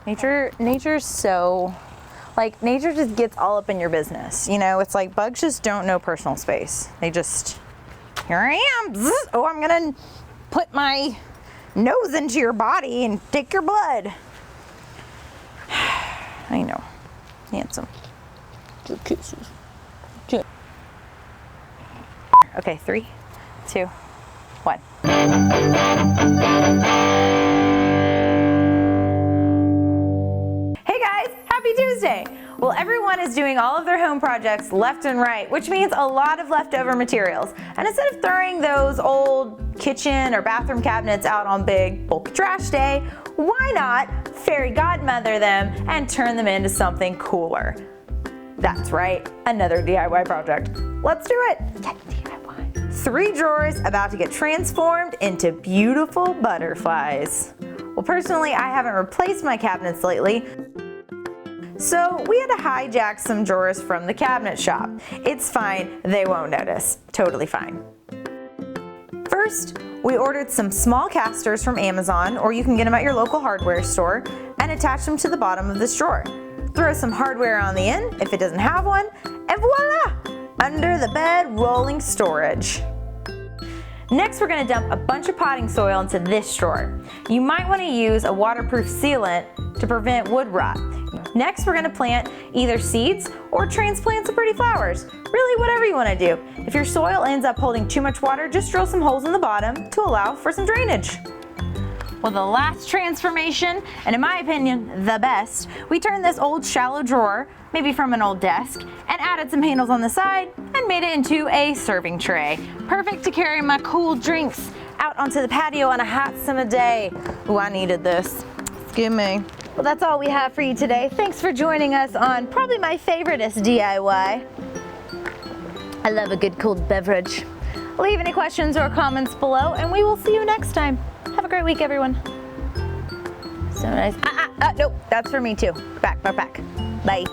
Nature's so, like, nature just gets all up in your business. You know, it's like bugs just don't know personal space. They just, here I am. Zzz. Oh, I'm gonna put my nose into your body and take your blood. I know, handsome. Good kisses. Good. Okay, 3, 2, 1. Hey guys, happy Tuesday. Well, everyone is doing all of their home projects left and right, which means a lot of leftover materials. And instead of throwing those old kitchen or bathroom cabinets out on big bulk trash day, why not fairy godmother them and turn them into something cooler? That's right, another DIY project. Let's do it. Yeah, DIY. 3 drawers about to get transformed into beautiful butterflies. Well, personally, I haven't replaced my cabinets lately, so we had to hijack some drawers from the cabinet shop. It's fine, they won't notice. Totally fine. First, we ordered some small casters from Amazon, or you can get them at your local hardware store, and attach them to the bottom of this drawer. Throw some hardware on the end if it doesn't have one, and voila! Under the bed rolling storage. Next, we're going to dump a bunch of potting soil into this drawer. You might want to use a waterproof sealant to prevent wood rot. Next, we're going to plant either seeds or transplant some pretty flowers. Really, whatever you want to do. If your soil ends up holding too much water, just drill some holes in the bottom to allow for some drainage. Well, the last transformation, and in my opinion, the best, we turned this old shallow drawer, maybe from an old desk, and added some handles on the side and made it into a serving tray. Perfect to carry my cool drinks out onto the patio on a hot summer day. Ooh, I needed this. Excuse me. Well, that's all we have for you today. Thanks for joining us on probably my favoriteest DIY. I love a good cold beverage. Leave any questions or comments below, and we will see you next time. Have a great week, everyone. So nice. Nope, that's for me too. Back. Bye.